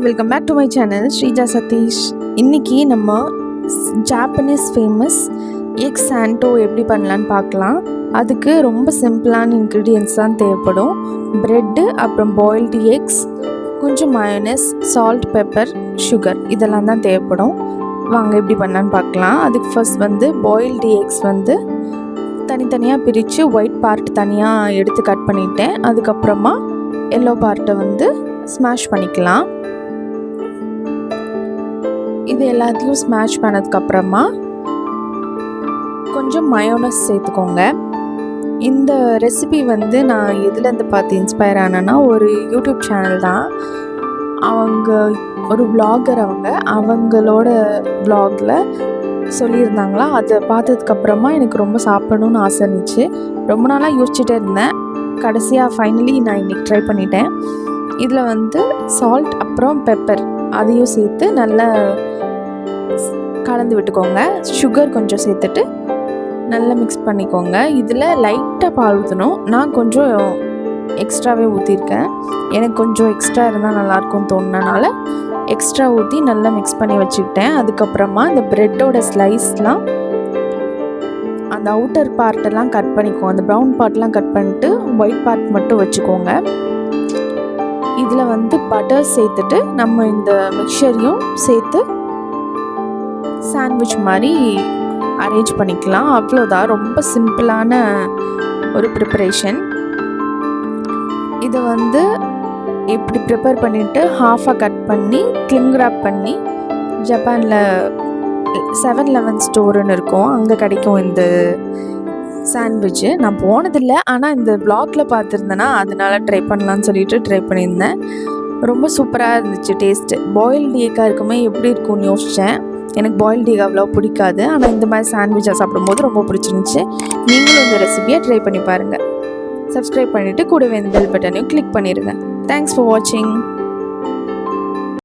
Welcome back to my channel Sreeja Satheesh. இன்றைக்கி நம்ம Japanese famous egg Sandow எப்படி பண்ணலான்னு பார்க்கலாம். அதுக்கு ரொம்ப சிம்பிளான இன்க்ரீடியன்ட்ஸ் தான் தேவைப்படும். ப்ரெட்டு, அப்புறம் பாயில்டு எக்ஸ், கொஞ்சம் மயோனஸ், சால்ட், பெப்பர், சுகர், இதெல்லாம் தான் தேவைப்படும். வாங்க எப்படி பண்ணலான்னு பார்க்கலாம். அதுக்கு ஃபர்ஸ்ட் பாயில்டு எக்ஸ் தனித்தனியாக பிரித்து ஒயிட் பார்ட் தனியாக எடுத்து கட் பண்ணிட்டேன். அதுக்கப்புறமா எல்லோ பார்ட்டை ஸ்மாஷ் பண்ணிக்கலாம். இது எல்லாத்தையும் ஸ்மாஷ் பண்ணதுக்கப்புறமா கொஞ்சம் மயோனஸ் சேர்த்துக்கோங்க. இந்த ரெசிபி நான் எதுலேருந்து பார்த்து இன்ஸ்பயர் ஆனேன்னா, ஒரு யூடியூப் சேனல் தான். அவங்க ஒரு விளாகர், அவங்களோட விளாகில் சொல்லியிருந்தாங்களா. அதை பார்த்ததுக்கப்புறமா எனக்கு ரொம்ப சாப்பிடணும்னு ஆசை இருந்துச்சு. ரொம்ப நாளாக யோசிச்சுட்டே இருந்தேன். கடைசியாக ஃபைனலி நான் இன்றைக்கி ட்ரை பண்ணிட்டேன். இதில் சால்ட் அப்புறம் பெப்பர் அதையும் சேர்த்து நல்லா கலந்து விட்டுக்கோங்க. சுகர் கொஞ்சம் சேர்த்துட்டு நல்லா மிக்ஸ் பண்ணிக்கோங்க. இதில் லைட்டாக பால் ஊற்றணும். நான் கொஞ்சம் எக்ஸ்ட்ராவே ஊற்றிருக்கேன். எனக்கு கொஞ்சம் எக்ஸ்ட்ரா இருந்தால் நல்லாயிருக்கும்னு தோணுனால எக்ஸ்ட்ரா ஊற்றி நல்லா மிக்ஸ் பண்ணி வச்சுக்கிட்டேன். அதுக்கப்புறமா இந்த ப்ரெட்டோட ஸ்லைஸ்லாம் அந்த அவுட்டர் பார்ட்டெல்லாம் கட் பண்ணிக்கோங்க. அந்த ப்ரௌன் பார்ட்லாம் கட் பண்ணிட்டு ஒயிட் பார்ட் மட்டும் வச்சுக்கோங்க. இதில் பட்டர் சேர்த்துட்டு நம்ம இந்த மிக்சரையும் சேர்த்து சாண்ட்விச் மாதிரி அரேஞ்ச் பண்ணிக்கலாம். அவ்வளோதான், ரொம்ப சிம்பிளான ஒரு ப்ரிப்பரேஷன். இதை எப்படி ப்ரிப்பேர் பண்ணிவிட்டு ஹாஃபாக கட் பண்ணி கிளிங் ராப் பண்ணி ஜப்பானில் 7-Eleven ஸ்டோருன்னு இருக்கும், அங்கே கிடைக்கும் இந்த சாண்ட்விட்சு. நான் போனதில்லை, ஆனால் இந்த வ்ளாகில் பார்த்துருந்தேன்னா அதனால் ட்ரை பண்ணலான்னு சொல்லிட்டு ட்ரை பண்ணியிருந்தேன். ரொம்ப சூப்பராக இருந்துச்சு டேஸ்ட்டு. பாயில்டு எக்காக இருக்குமே எப்படி இருக்கும்னு யோசித்தேன். எனக்கு பாயில்டு எக் அவ்வளோ பிடிக்காது, ஆனால் இந்த மாதிரி சாண்ட்விச்சாக சாப்பிடும்போது ரொம்ப பிடிச்சிருந்துச்சு. நீங்களும் இந்த ரெசிபியை ட்ரை பண்ணி பாருங்கள். சப்ஸ்கிரைப் பண்ணிவிட்டு கூடவே இந்த பெல் பட்டனையும் கிளிக் பண்ணிடுங்க. தேங்க்ஸ் ஃபார் வாட்சிங்.